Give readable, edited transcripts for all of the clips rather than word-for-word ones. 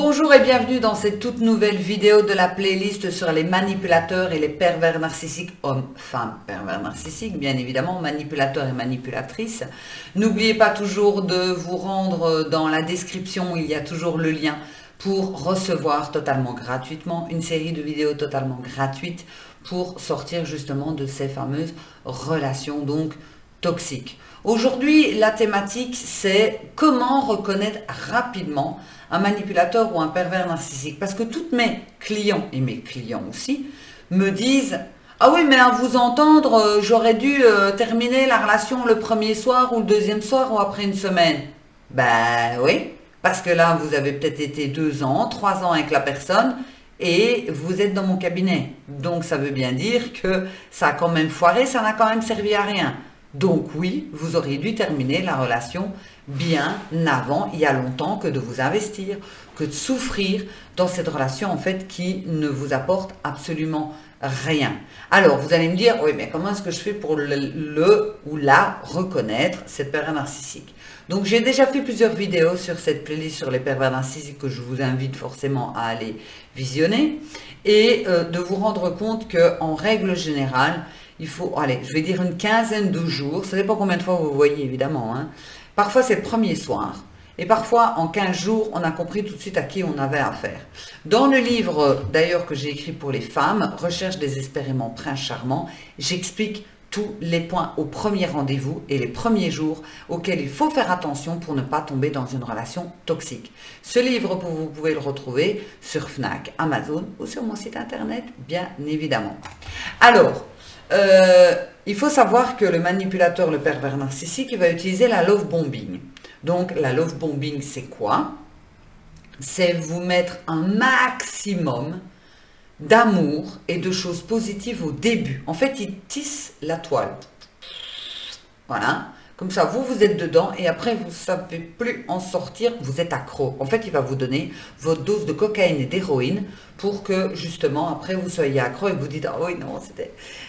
Bonjour et bienvenue dans cette toute nouvelle vidéo de la playlist sur les manipulateurs et les pervers narcissiques, hommes, femmes, pervers narcissiques, bien évidemment, manipulateurs et manipulatrices. N'oubliez pas toujours de vous rendre dans la description, il y a toujours le lien pour recevoir totalement gratuitement une série de vidéos totalement gratuites pour sortir justement de ces fameuses relations donc toxiques. Aujourd'hui, la thématique, c'est comment reconnaître rapidement un manipulateur ou un pervers narcissique. Parce que toutes mes clients, et mes clients aussi, me disent « Ah oui, mais à vous entendre, j'aurais dû terminer la relation le premier soir ou le deuxième soir ou après une semaine. » Ben oui, parce que là, vous avez peut-être été 2 ans, 3 ans avec la personne et vous êtes dans mon cabinet. Donc, ça veut bien dire que ça a quand même foiré, ça n'a quand même servi à rien. Donc oui, vous auriez dû terminer la relation bien avant, il y a longtemps, que de vous investir, que de souffrir dans cette relation en fait qui ne vous apporte absolument rien. Alors vous allez me dire, oui mais comment est-ce que je fais pour le ou la reconnaître, cette pervers narcissique? Donc j'ai déjà fait plusieurs vidéos sur cette playlist sur les pervers narcissiques que je vous invite forcément à aller visionner et de vous rendre compte qu'en règle générale, il faut, allez, je vais dire une quinzaine de jours, ça dépend combien de fois vous voyez évidemment, hein. Parfois c'est le premier soir, et parfois en 15 jours, on a compris tout de suite à qui on avait affaire. Dans le livre d'ailleurs que j'ai écrit pour les femmes, Recherche désespérément prince charmant, j'explique tous les points au premier rendez-vous et les premiers jours auxquels il faut faire attention pour ne pas tomber dans une relation toxique. Ce livre, vous pouvez le retrouver sur Fnac, Amazon ou sur mon site internet, bien évidemment. Alors, il faut savoir que le manipulateur, le pervers narcissique, il va utiliser la love bombing. Donc, la love bombing, c'est quoi? C'est vous mettre un maximum d'amour et de choses positives au début. En fait, il tisse la toile. Voilà. Comme ça, vous êtes dedans et après, vous ne savez plus en sortir, vous êtes accro. En fait, il va vous donner votre dose de cocaïne et d'héroïne pour que, justement, après, vous soyez accro et vous dites « Ah oui, non,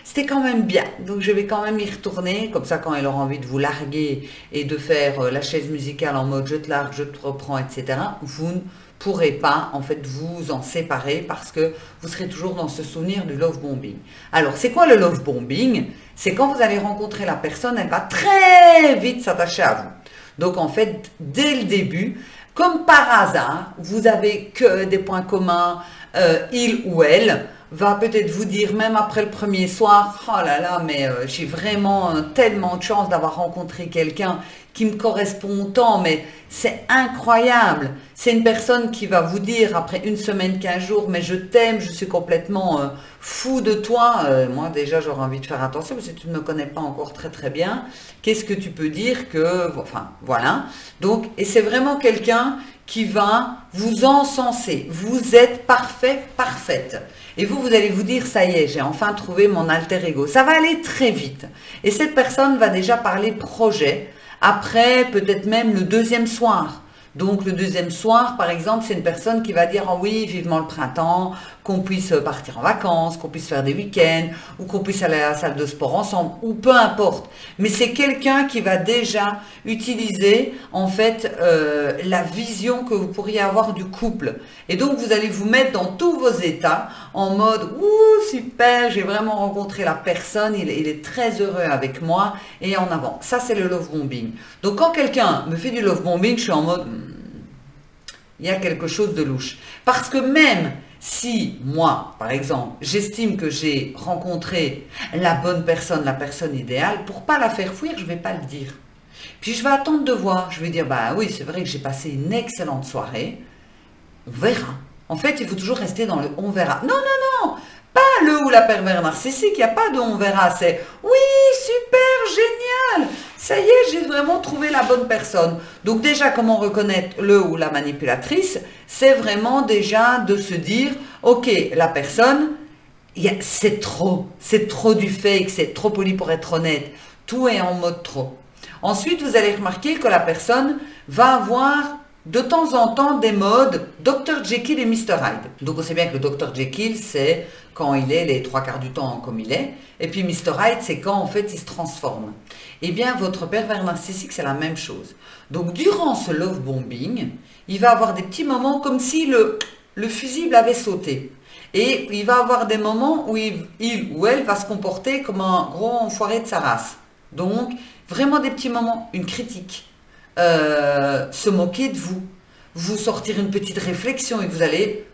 c'était quand même bien, donc je vais quand même y retourner. » Comme ça, quand il aura envie de vous larguer et de faire la chaise musicale en mode « Je te largue, je te reprends, etc. » vous ne pourrez pas, en fait, vous en séparer parce que vous serez toujours dans ce souvenir du love bombing. Alors, c'est quoi le love bombing? C'est quand vous allez rencontrer la personne, elle va très vite s'attacher à vous. Donc, en fait, dès le début, comme par hasard, vous avez que des points communs, il ou elle va peut-être vous dire, même après le premier soir, oh là là, mais j'ai vraiment tellement de chance d'avoir rencontré quelqu'un qui me correspond autant, mais c'est incroyable. C'est une personne qui va vous dire après une semaine, 15 jours, mais je t'aime, je suis complètement fou de toi. Moi déjà j'aurais envie de faire attention parce que tu ne me connais pas encore très très bien. Qu'est-ce que tu peux dire que, enfin voilà. Donc, et c'est vraiment quelqu'un qui va vous encenser. Vous êtes parfait, parfaite. Et vous allez vous dire, ça y est, j'ai enfin trouvé mon alter ego. Ça va aller très vite. Et cette personne va déjà parler projet. Après, peut-être même le deuxième soir. Donc, le deuxième soir, par exemple, c'est une personne qui va dire « Oh oui, vivement le printemps, qu'on puisse partir en vacances, qu'on puisse faire des week-ends, ou qu'on puisse aller à la salle de sport ensemble, ou peu importe. » Mais c'est quelqu'un qui va déjà utiliser, en fait, la vision que vous pourriez avoir du couple. Et donc, vous allez vous mettre dans tous vos états, en mode « Ouh, super, j'ai vraiment rencontré la personne, il est très heureux avec moi, et en avant. » Ça, c'est le love bombing. Donc, quand quelqu'un me fait du love bombing, je suis en mode il y a quelque chose de louche. Parce que même si moi, par exemple, j'estime que j'ai rencontré la bonne personne, la personne idéale, pour pas la faire fuir, je vais pas le dire. Puis je vais attendre de voir. Je vais dire, bah oui, c'est vrai que j'ai passé une excellente soirée. On verra. En fait, il faut toujours rester dans le on verra. Non, non, non, pas le ou la pervers narcissique, il n'y a pas de on verra. C'est oui, super, génial. Ça y est, j'ai vraiment trouvé la bonne personne. Donc déjà, comment reconnaître le ou la manipulatrice? C'est vraiment déjà de se dire, ok, la personne, c'est trop du fake, c'est trop poli pour être honnête. Tout est en mode trop. Ensuite, vous allez remarquer que la personne va avoir de temps en temps des modes Dr Jekyll et Mr Hyde. Donc on sait bien que le Dr Jekyll, c'est quand il est les 3/4 du temps comme il est, et puis Mr Hyde, c'est quand en fait il se transforme. Eh bien, votre pervers narcissique, c'est la même chose. Donc durant ce love bombing, il va avoir des petits moments comme si le fusible avait sauté. Et il va avoir des moments où il ou elle va se comporter comme un gros enfoiré de sa race. Donc, vraiment des petits moments, une critique, se moquer de vous, vous sortir une petite réflexion et vous allez,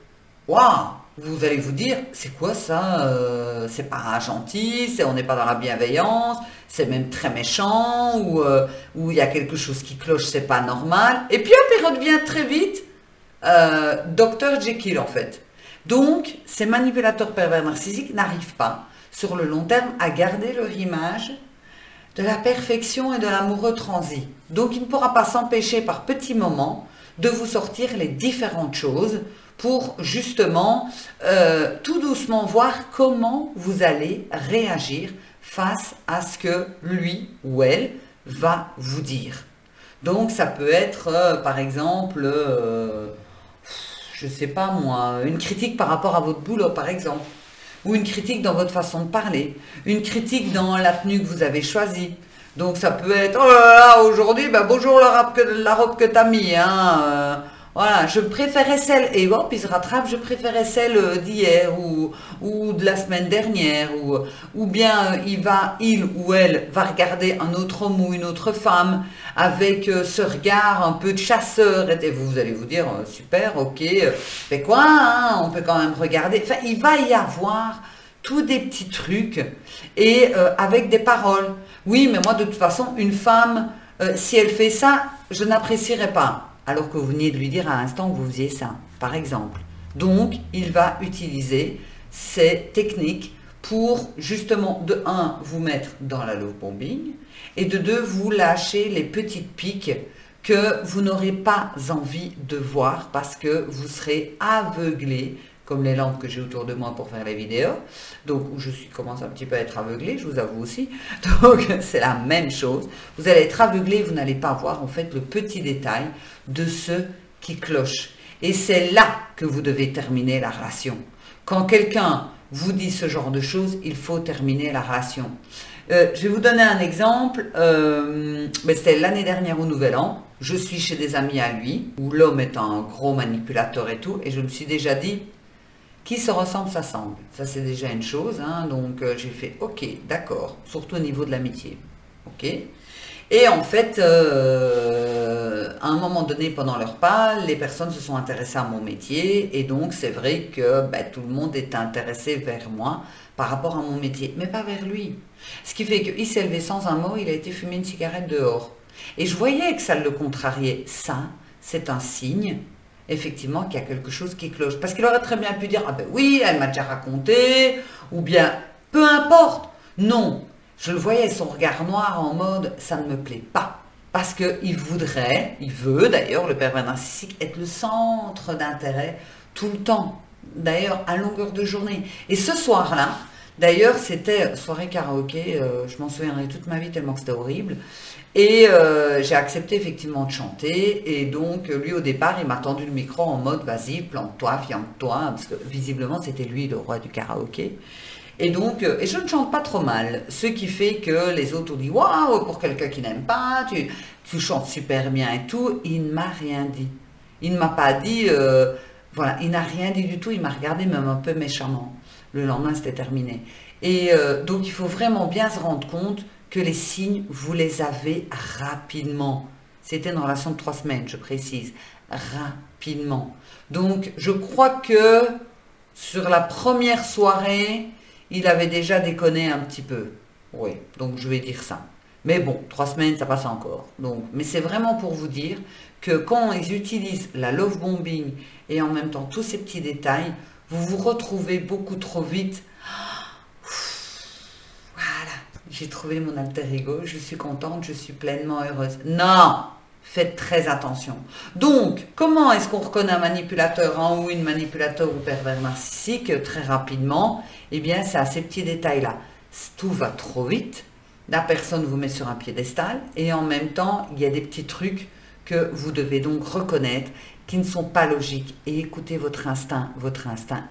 waouh, vous allez vous dire, c'est quoi ça, c'est pas gentil, on n'est pas dans la bienveillance, c'est même très méchant, ou il y a quelque chose qui cloche, c'est pas normal. Et puis hop, il redevient très vite Dr Jekyll en fait. Donc, ces manipulateurs pervers narcissiques n'arrivent pas, sur le long terme, à garder leur image de la perfection et de l'amoureux transi. Donc, il ne pourra pas s'empêcher par petits moments de vous sortir les différentes choses pour justement tout doucement voir comment vous allez réagir face à ce que lui ou elle va vous dire. Donc, ça peut être, par exemple, je sais pas moi, une critique par rapport à votre boulot par exemple, ou une critique dans votre façon de parler, une critique dans la tenue que vous avez choisie. Donc ça peut être, oh là là, aujourd'hui, ben bonjour la robe que t'as mis, hein, voilà, je préférais celle, et hop, il se rattrape, je préférais celle d'hier, ou de la semaine dernière, ou bien il ou elle va regarder un autre homme ou une autre femme, avec ce regard un peu de chasseur, et vous allez vous dire, super, ok, mais quoi, hein, on peut quand même regarder, enfin, il va y avoir tous des petits trucs, et avec des paroles. Oui, mais moi, de toute façon, une femme, si elle fait ça, je n'apprécierais pas. Alors que vous veniez de lui dire à l'instant que vous faisiez ça, par exemple. Donc, il va utiliser ces techniques pour, justement, de 1, vous mettre dans la love bombing, et de 2, vous lâcher les petites piques que vous n'aurez pas envie de voir parce que vous serez aveuglé, comme les lampes que j'ai autour de moi pour faire les vidéos, donc je commence un petit peu à être aveuglé, je vous avoue aussi, donc c'est la même chose, vous allez être aveuglé, vous n'allez pas voir en fait le petit détail de ce qui cloche, et c'est là que vous devez terminer la relation. Quand quelqu'un vous dit ce genre de choses, il faut terminer la relation. Je vais vous donner un exemple, c'était l'année dernière au Nouvel An, je suis chez des amis à lui, où l'homme est un gros manipulateur et tout, et je me suis déjà dit, qui se ressemble s'assemble. Ça, c'est déjà une chose. Hein, donc, j'ai fait, ok, d'accord. Surtout au niveau de l'amitié. Ok. Et en fait, à un moment donné, pendant leur repas, les personnes se sont intéressées à mon métier. Et donc, c'est vrai que tout le monde était intéressé vers moi par rapport à mon métier. Mais pas vers lui. Ce qui fait qu'il s'est levé sans un mot, il a été fumer une cigarette dehors. Et je voyais que ça le contrariait. Ça, c'est un signe effectivement qu'il y a quelque chose qui cloche. Parce qu'il aurait très bien pu dire, ah ben oui, elle m'a déjà raconté, ou bien, peu importe. Non, je le voyais, son regard noir en mode, ça ne me plaît pas. Parce qu'il voudrait, il veut d'ailleurs, le pervers narcissique, être le centre d'intérêt tout le temps. D'ailleurs, à longueur de journée. Et ce soir-là, d'ailleurs, c'était soirée karaoké, je m'en souviendrai toute ma vie tellement que c'était horrible. Et j'ai accepté effectivement de chanter, et donc lui au départ il m'a tendu le micro en mode vas-y plante-toi, fiante-toi, parce que visiblement c'était lui le roi du karaoké. Et donc, et je ne chante pas trop mal, ce qui fait que les autres ont dit waouh, pour quelqu'un qui n'aime pas, tu chantes super bien et tout. Il ne m'a rien dit. Il ne m'a pas dit, voilà, il n'a rien dit du tout, il m'a regardé même un peu méchamment. Le lendemain c'était terminé. Et donc il faut vraiment bien se rendre compte que les signes, vous les avez rapidement. C'était une relation de 3 semaines, je précise, rapidement. Donc, je crois que sur la première soirée, il avait déjà déconné un petit peu. Oui, donc je vais dire ça. Mais bon, 3 semaines, ça passe encore. Donc, mais c'est vraiment pour vous dire que quand ils utilisent la love bombing et en même temps tous ces petits détails, vous vous retrouvez beaucoup trop vite. J'ai trouvé mon alter ego, je suis contente, je suis pleinement heureuse. Non, faites très attention. Donc, comment est-ce qu'on reconnaît un manipulateur ou une manipulateur ou pervers narcissique très rapidement? Eh bien, c'est à ces petits détails-là. Tout va trop vite, la personne vous met sur un piédestal et en même temps, il y a des petits trucs que vous devez donc reconnaître qui ne sont pas logiques. Et écoutez votre instinct,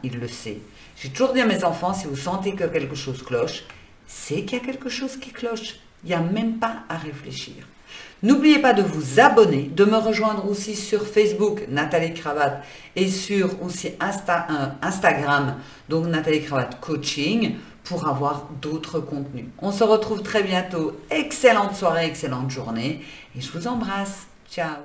il le sait. J'ai toujours dit à mes enfants, si vous sentez que quelque chose cloche, c'est qu'il y a quelque chose qui cloche. Il n'y a même pas à réfléchir. N'oubliez pas de vous abonner, de me rejoindre aussi sur Facebook, Nathalie Cravatte, et sur aussi Instagram, donc Nathalie Cravatte Coaching, pour avoir d'autres contenus. On se retrouve très bientôt. Excellente soirée, excellente journée, et je vous embrasse. Ciao.